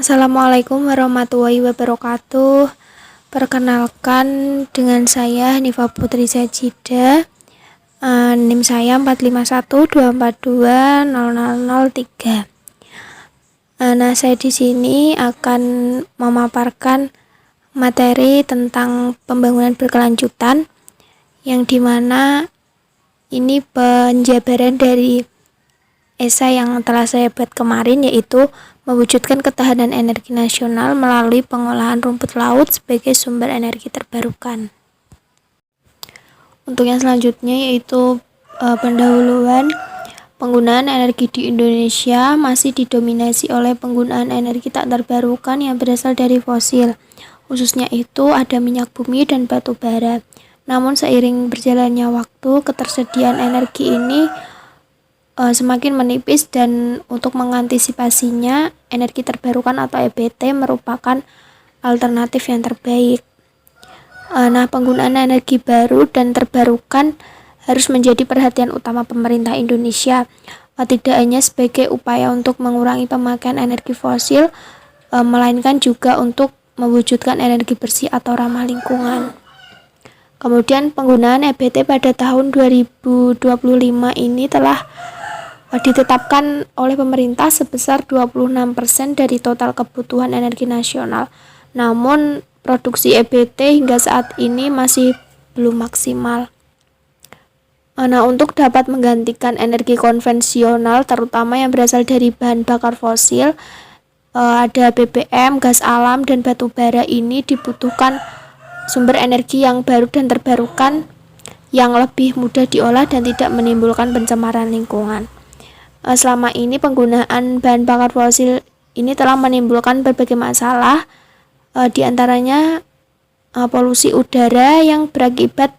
Assalamualaikum warahmatullahi wabarakatuh. Perkenalkan, dengan saya Nifa Putri Sajida. NIM saya 45124200003. Nah, saya di sini akan memaparkan materi tentang pembangunan berkelanjutan, yang dimana ini penjabaran dari esai yang telah saya buat kemarin, yaitu mewujudkan ketahanan energi nasional melalui pengolahan rumput laut sebagai sumber energi terbarukan. Untuk yang selanjutnya yaitu pendahuluan. Penggunaan energi di Indonesia masih didominasi oleh penggunaan energi tak terbarukan yang berasal dari fosil. Khususnya itu ada minyak bumi dan batu bara. Namun seiring berjalannya waktu, ketersediaan energi ini semakin menipis, dan untuk mengantisipasinya, energi terbarukan atau EBT merupakan alternatif yang terbaik. Nah, penggunaan energi baru dan terbarukan harus menjadi perhatian utama pemerintah Indonesia, tidak hanya sebagai upaya untuk mengurangi pemakaian energi fosil, melainkan juga untuk mewujudkan energi bersih atau ramah lingkungan. Kemudian penggunaan EBT pada tahun 2025 ini telah ditetapkan oleh pemerintah sebesar 26% dari total kebutuhan energi nasional. Namun, produksi EBT hingga saat ini masih belum maksimal. Nah, untuk dapat menggantikan energi konvensional, terutama yang berasal dari bahan bakar fosil, ada BBM, gas alam, dan batu bara, ini dibutuhkan sumber energi yang baru dan terbarukan yang lebih mudah diolah dan tidak menimbulkan pencemaran lingkungan. Selama ini penggunaan bahan bakar fosil ini telah menimbulkan berbagai masalah, di antaranya polusi udara yang berakibat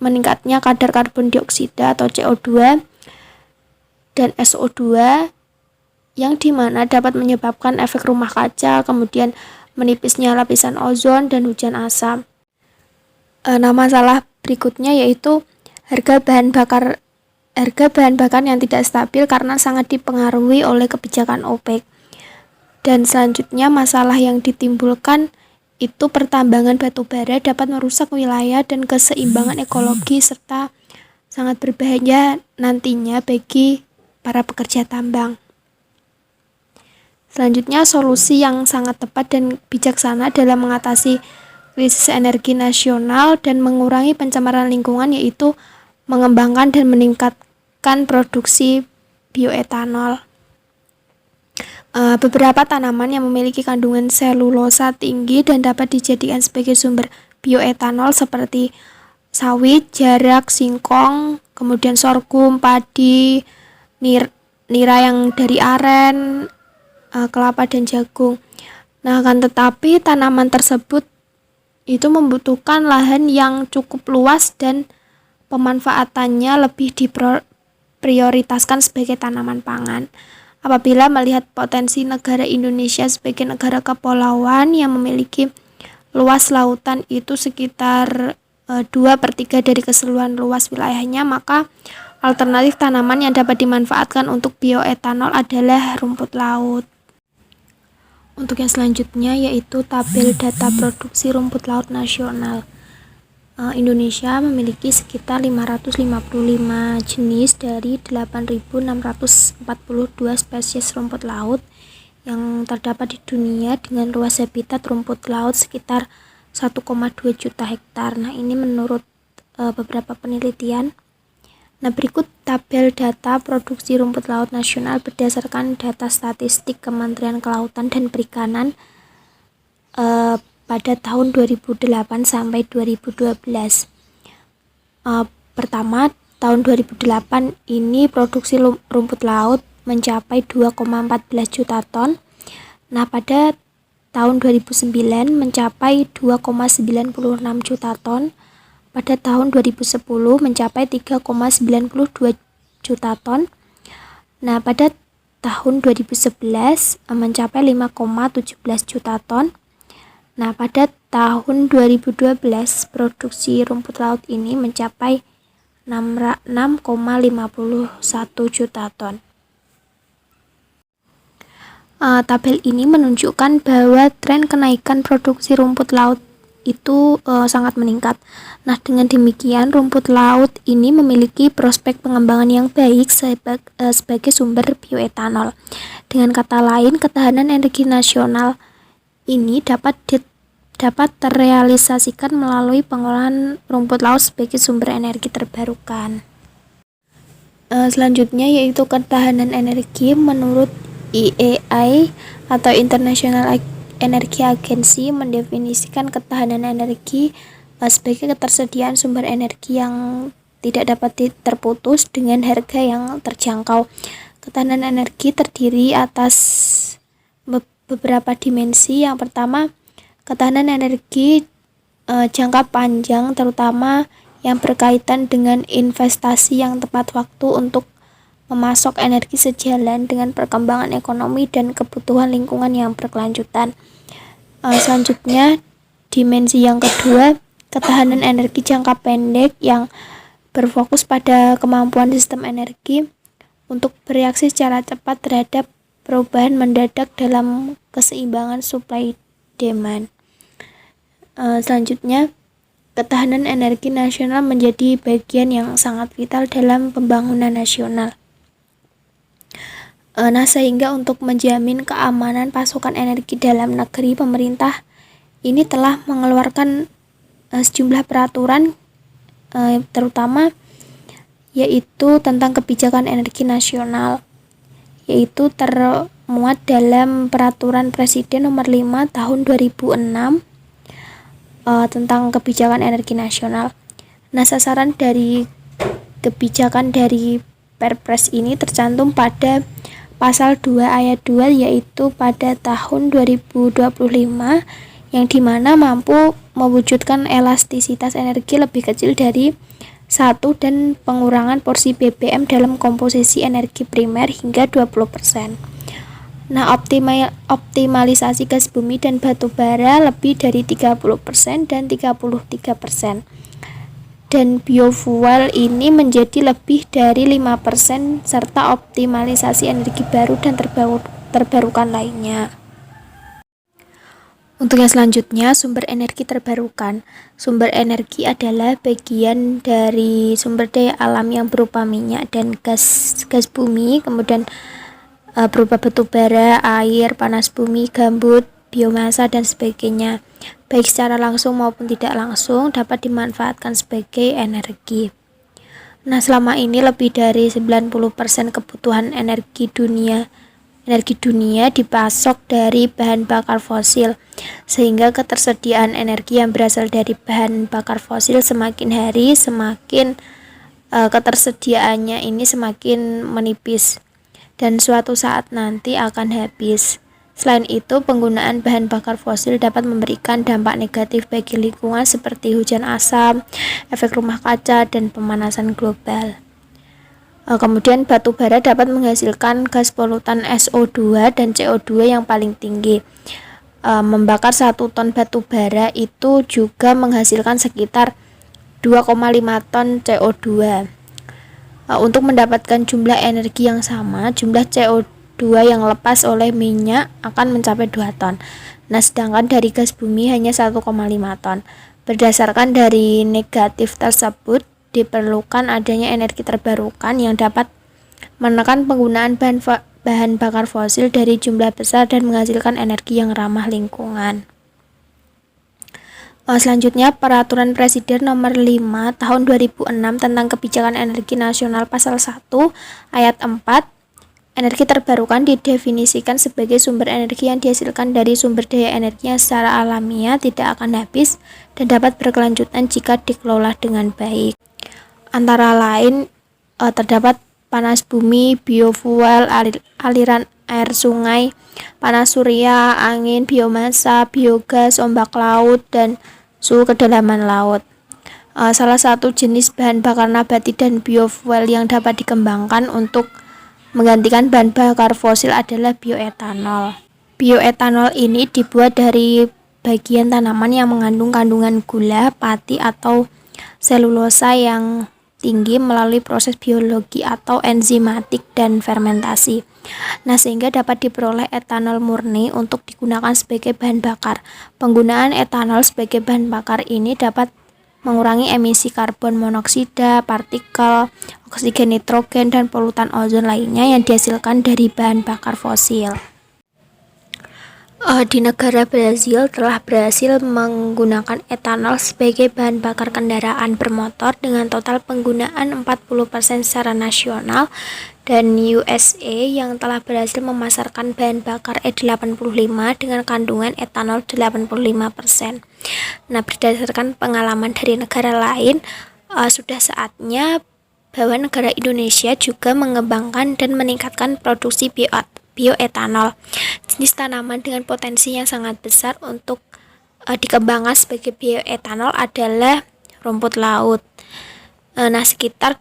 meningkatnya kadar karbon dioksida atau CO2 dan SO2, yang dimana dapat menyebabkan efek rumah kaca, kemudian menipisnya lapisan ozon dan hujan asam. Nah, masalah berikutnya yaitu harga bahan bakar yang tidak stabil karena sangat dipengaruhi oleh kebijakan OPEC. Dan selanjutnya masalah yang ditimbulkan itu pertambangan batu bara dapat merusak wilayah dan keseimbangan ekologi serta sangat berbahaya nantinya bagi para pekerja tambang. Selanjutnya, solusi yang sangat tepat dan bijaksana dalam mengatasi krisis energi nasional dan mengurangi pencemaran lingkungan yaitu mengembangkan dan meningkatkan produksi bioetanol. Beberapa tanaman yang memiliki kandungan selulosa tinggi dan dapat dijadikan sebagai sumber bioetanol seperti sawit, jarak, singkong, kemudian sorghum, padi, nira yang dari aren, kelapa dan jagung. Nah, akan tetapi tanaman tersebut itu membutuhkan lahan yang cukup luas dan pemanfaatannya lebih diprioritaskan sebagai tanaman pangan. Apabila melihat potensi negara Indonesia sebagai negara kepulauan yang memiliki luas lautan itu sekitar 2/3 dari keseluruhan luas wilayahnya, maka alternatif tanaman yang dapat dimanfaatkan untuk bioetanol adalah rumput laut. Untuk yang selanjutnya yaitu tabel data produksi rumput laut nasional. Indonesia memiliki sekitar 555 jenis dari 8.642 spesies rumput laut yang terdapat di dunia dengan luas habitat rumput laut sekitar 1,2 juta hektar. Nah, ini menurut beberapa penelitian. Nah, berikut tabel data produksi rumput laut nasional berdasarkan data statistik Kementerian Kelautan dan Perikanan pada tahun 2008 sampai 2012. Pertama, tahun 2008 ini produksi rumput laut mencapai 2,14 juta ton. Nah, pada tahun 2009 mencapai 2,96 juta ton. Pada tahun 2010 mencapai 3,92 juta ton. Nah, pada tahun 2011 mencapai 5,17 juta ton. Nah, pada tahun 2012 produksi rumput laut ini mencapai 6,51 juta ton. Tabel ini menunjukkan bahwa tren kenaikan produksi rumput laut itu sangat meningkat. Nah, dengan demikian rumput laut ini memiliki prospek pengembangan yang baik sebagai sumber bioetanol. Dengan kata lain, ketahanan energi nasional ini dapat terrealisasikan melalui pengolahan rumput laut sebagai sumber energi terbarukan. Selanjutnya yaitu ketahanan energi. Menurut IEA atau International Energy Agency mendefinisikan ketahanan energi sebagai ketersediaan sumber energi yang tidak dapat terputus dengan harga yang terjangkau. Ketahanan energi terdiri atas beberapa dimensi. Yang pertama, ketahanan energi jangka panjang, terutama yang berkaitan dengan investasi yang tepat waktu untuk memasok energi sejalan dengan perkembangan ekonomi dan kebutuhan lingkungan yang berkelanjutan. Selanjutnya, dimensi yang kedua, ketahanan energi jangka pendek yang berfokus pada kemampuan sistem energi untuk bereaksi secara cepat terhadap perubahan mendadak dalam keseimbangan supply demand. Selanjutnya, ketahanan energi nasional menjadi bagian yang sangat vital dalam pembangunan nasional. Sehingga untuk menjamin keamanan pasokan energi dalam negeri, pemerintah ini telah mengeluarkan sejumlah peraturan terutama yaitu tentang kebijakan energi nasional, yaitu termuat dalam Peraturan Presiden Nomor 5 Tahun 2006 tentang kebijakan energi nasional. Nah, sasaran dari kebijakan dari Perpres ini tercantum pada Pasal 2 ayat 2, yaitu pada tahun 2025 yang dimana mampu mewujudkan elastisitas energi lebih kecil dari 1 dan pengurangan porsi BBM dalam komposisi energi primer hingga 20%. Nah, optimalisasi gas bumi dan batu bara lebih dari 30% dan 33%. Dan biofuel ini menjadi lebih dari 5% serta optimalisasi energi baru dan terbarukan lainnya. Untuk yang selanjutnya, sumber energi terbarukan. Sumber energi adalah bagian dari sumber daya alam yang berupa minyak dan gas bumi, kemudian berupa batu bara, air, panas bumi, gambut, biomasa, dan sebagainya. Baik secara langsung maupun tidak langsung dapat dimanfaatkan sebagai energi. Nah, selama ini lebih dari 90% kebutuhan energi dunia dipasok dari bahan bakar fosil, sehingga ketersediaan energi yang berasal dari bahan bakar fosil semakin hari semakin ketersediaannya ini semakin menipis dan suatu saat nanti akan habis. Selain itu, penggunaan bahan bakar fosil dapat memberikan dampak negatif bagi lingkungan seperti hujan asam, efek rumah kaca, dan pemanasan global. Kemudian batu bara dapat menghasilkan gas polutan SO2 dan CO2 yang paling tinggi. Membakar 1 ton batu bara itu juga menghasilkan sekitar 2,5 ton CO2. Untuk mendapatkan jumlah energi yang sama, jumlah CO2 yang lepas oleh minyak akan mencapai 2 ton. Nah, sedangkan dari gas bumi hanya 1,5 ton. Berdasarkan dari negatif tersebut, diperlukan adanya energi terbarukan yang dapat menekan penggunaan bahan bakar fosil dari jumlah besar dan menghasilkan energi yang ramah lingkungan. Selanjutnya, Peraturan Presiden Nomor 5 Tahun 2006 tentang Kebijakan Energi Nasional Pasal 1 Ayat 4, energi terbarukan didefinisikan sebagai sumber energi yang dihasilkan dari sumber daya energi yang secara alamiah tidak akan habis dan dapat berkelanjutan jika dikelola dengan baik. Antara lain terdapat panas bumi, biofuel, aliran air sungai, panas surya, angin, biomasa, biogas, ombak laut, dan suhu kedalaman laut. Salah satu jenis bahan bakar nabati dan biofuel yang dapat dikembangkan untuk menggantikan bahan bakar fosil adalah bioetanol. Bioetanol ini dibuat dari bagian tanaman yang mengandung kandungan gula, pati, atau selulosa yang tinggi melalui proses biologi atau enzimatik dan fermentasi. Nah, sehingga dapat diperoleh etanol murni untuk digunakan sebagai bahan bakar. Penggunaan etanol sebagai bahan bakar ini dapat mengurangi emisi karbon monoksida, partikel, oksigen nitrogen, dan polutan ozon lainnya yang dihasilkan dari bahan bakar fosil. Di negara Brazil telah berhasil menggunakan etanol sebagai bahan bakar kendaraan bermotor dengan total penggunaan 40% secara nasional, dan USA yang telah berhasil memasarkan bahan bakar E85 dengan kandungan etanol 85%. Nah, berdasarkan pengalaman dari negara lain, sudah saatnya bahwa negara Indonesia juga mengembangkan dan meningkatkan produksi bioetanol, jenis tanaman dengan potensi yang sangat besar untuk dikembangkan sebagai bioetanol adalah rumput laut. Nah, sekitar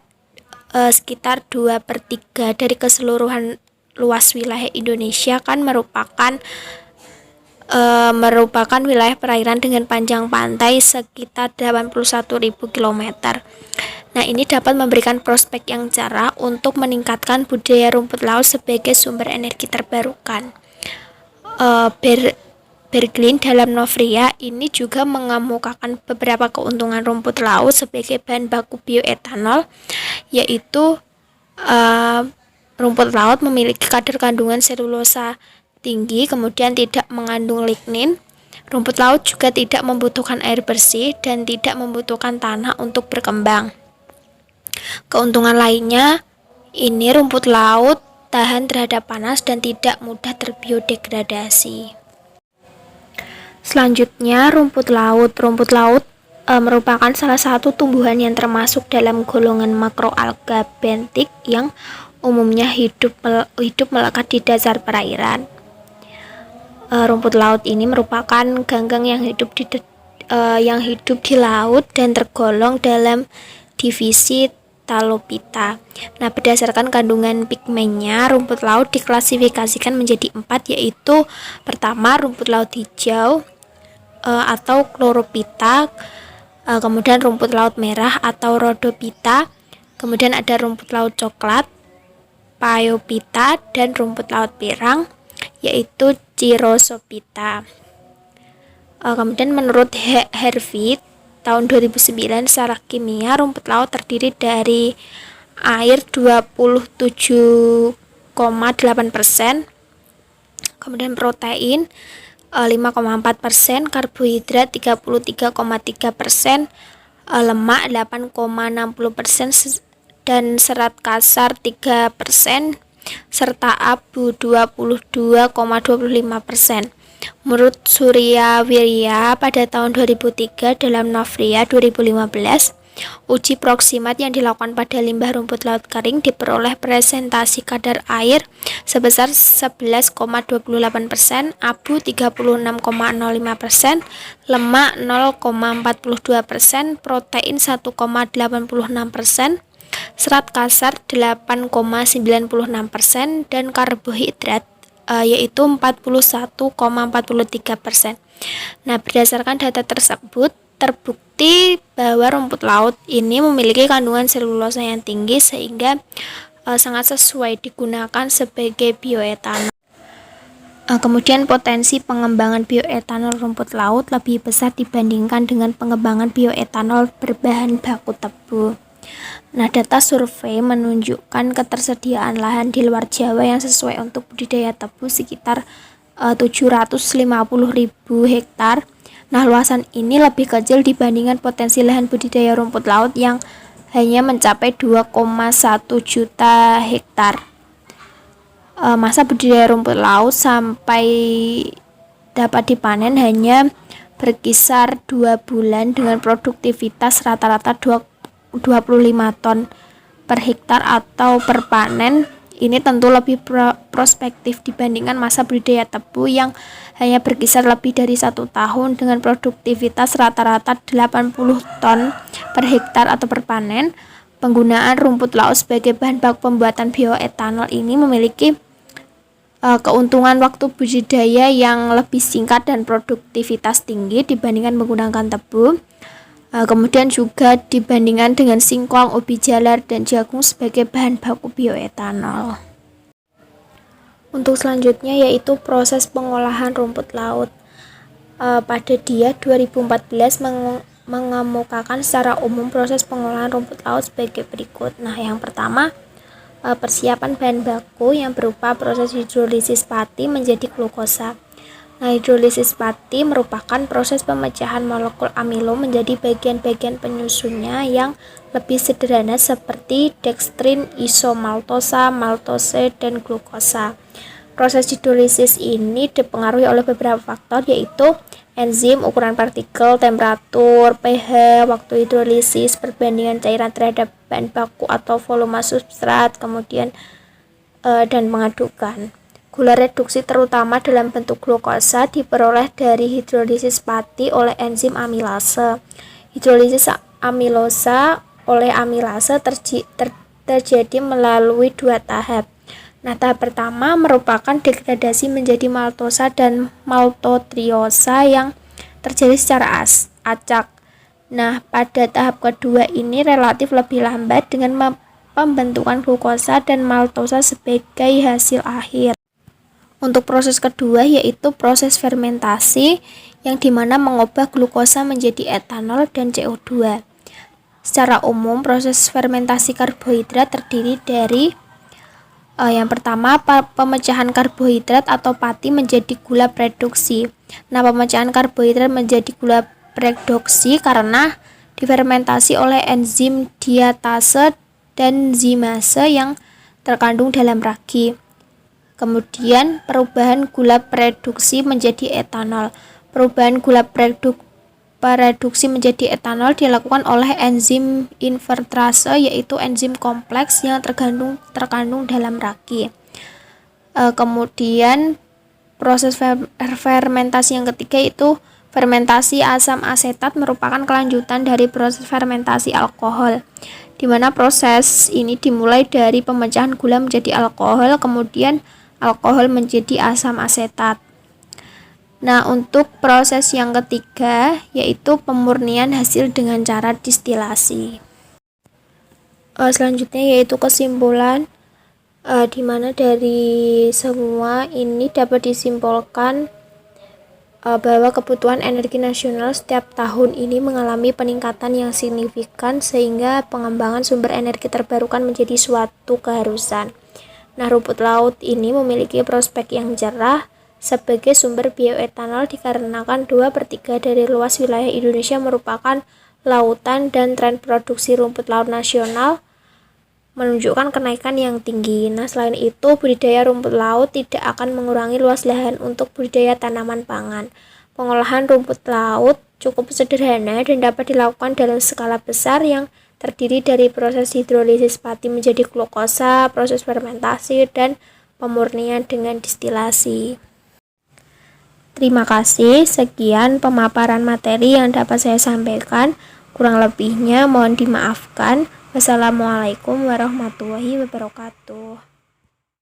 2/3 dari keseluruhan luas wilayah Indonesia kan merupakan wilayah perairan dengan panjang pantai sekitar 81.000 km. Nah, ini dapat memberikan prospek yang cerah untuk meningkatkan budidaya rumput laut sebagai sumber energi terbarukan. Berglin dalam Novria ini juga mengemukakan beberapa keuntungan rumput laut sebagai bahan baku bioetanol, yaitu rumput laut memiliki kadar kandungan selulosa tinggi, kemudian tidak mengandung lignin. Rumput laut juga tidak membutuhkan air bersih dan tidak membutuhkan tanah untuk berkembang. Keuntungan lainnya, ini rumput laut tahan terhadap panas dan tidak mudah terbiodegradasi. Selanjutnya, rumput laut. Rumput laut merupakan salah satu tumbuhan yang termasuk dalam golongan makroalga benthik yang umumnya hidup melekat di dasar perairan. Rumput laut ini merupakan ganggang yang hidup di laut dan tergolong dalam divisi Talopita. Nah, berdasarkan kandungan pigmennya, rumput laut diklasifikasikan menjadi 4, yaitu pertama rumput laut hijau atau Chlorophyta, kemudian rumput laut merah atau Rhodophyta, kemudian ada rumput laut coklat, Phaeophyta, dan rumput laut pirang, yaitu Chirosophyta. Kemudian menurut Hervey tahun 2009, secara kimia rumput laut terdiri dari air 27,8%, kemudian protein 5,4%, karbohidrat 33,3%, lemak 8,60%, dan serat kasar 3%, serta abu 22,25%. Menurut Surya Wirya pada tahun 2003 dalam Novria 2015, uji proksimat yang dilakukan pada limbah rumput laut kering diperoleh presentasi kadar air sebesar 11,28%, abu 36,05%, lemak 0,42%, protein 1,86%, serat kasar 8,96%, dan karbohidrat yaitu 41,43%. Nah, berdasarkan data tersebut, terbukti bahwa rumput laut ini memiliki kandungan selulosa yang tinggi sehingga sangat sesuai digunakan sebagai bioetanol. Kemudian potensi pengembangan bioetanol rumput laut lebih besar dibandingkan dengan pengembangan bioetanol berbahan baku tebu. Nah, data survei menunjukkan ketersediaan lahan di luar Jawa yang sesuai untuk budidaya tebu sekitar 750.000 hektar. Nah, luasan ini lebih kecil dibandingkan potensi lahan budidaya rumput laut yang hanya mencapai 2,1 juta hektar. Masa budidaya rumput laut sampai dapat dipanen hanya berkisar 2 bulan dengan produktivitas rata-rata 25 ton per hektar atau per panen. Ini tentu lebih prospektif dibandingkan masa budidaya tebu yang hanya berkisar lebih dari 1 tahun dengan produktivitas rata-rata 80 ton per hektar atau per panen. Penggunaan rumput laut sebagai bahan baku pembuatan bioetanol ini memiliki keuntungan waktu budidaya yang lebih singkat dan produktivitas tinggi dibandingkan menggunakan tebu. Kemudian juga dibandingkan dengan singkong, ubi jalar, dan jagung sebagai bahan baku bioetanol. Untuk selanjutnya yaitu proses pengolahan rumput laut. Pada dia 2014 mengemukakan secara umum proses pengolahan rumput laut sebagai berikut. Nah, yang pertama, persiapan bahan baku yang berupa proses hidrolisis pati menjadi glukosa. Nah, hidrolisis pati merupakan proses pemecahan molekul amilo menjadi bagian-bagian penyusunnya yang lebih sederhana seperti dekstrin, isomaltosa, maltose, dan glukosa. Proses hidrolisis ini dipengaruhi oleh beberapa faktor, yaitu enzim, ukuran partikel, temperatur, pH, waktu hidrolisis, perbandingan cairan terhadap bahan baku atau volume substrat, kemudian dan pengadukan. Gula reduksi terutama dalam bentuk glukosa diperoleh dari hidrolisis pati oleh enzim amilase. Hidrolisis amilosa oleh amilase terjadi melalui dua tahap. Nah, tahap pertama merupakan degradasi menjadi maltosa dan maltotriosa yang terjadi secara acak. Nah, pada tahap kedua ini relatif lebih lambat dengan pembentukan glukosa dan maltosa sebagai hasil akhir. Untuk proses kedua yaitu proses fermentasi yang dimana mengubah glukosa menjadi etanol dan CO2. Secara umum proses fermentasi karbohidrat terdiri dari yang pertama pemecahan karbohidrat atau pati menjadi gula predoksi. Nah, pemecahan karbohidrat menjadi gula predoksi karena difermentasi oleh enzim diatase dan zimase yang terkandung dalam ragi. Kemudian perubahan gula predoksi menjadi etanol. Perubahan gula predoksi menjadi etanol dilakukan oleh enzim invertrase, yaitu enzim kompleks yang terkandung dalam ragi. Kemudian proses fermentasi yang ketiga yaitu fermentasi asam asetat merupakan kelanjutan dari proses fermentasi alkohol, di mana proses ini dimulai dari pemecahan gula menjadi alkohol, kemudian alkohol menjadi asam asetat. Nah, untuk proses yang ketiga yaitu pemurnian hasil dengan cara distilasi. Selanjutnya yaitu kesimpulan, di mana dari semua ini dapat disimpulkan bahwa kebutuhan energi nasional setiap tahun ini mengalami peningkatan yang signifikan sehingga pengembangan sumber energi terbarukan menjadi suatu keharusan. Nah, rumput laut ini memiliki prospek yang cerah sebagai sumber bioetanol dikarenakan 2/3 dari luas wilayah Indonesia merupakan lautan dan tren produksi rumput laut nasional menunjukkan kenaikan yang tinggi. Nah, selain itu budidaya rumput laut tidak akan mengurangi luas lahan untuk budidaya tanaman pangan. Pengolahan rumput laut cukup sederhana dan dapat dilakukan dalam skala besar yang terdiri dari proses hidrolisis pati menjadi glukosa, proses fermentasi, dan pemurnian dengan distilasi. Terima kasih, sekian pemaparan materi yang dapat saya sampaikan. Kurang lebihnya mohon dimaafkan. Wassalamualaikum warahmatullahi wabarakatuh.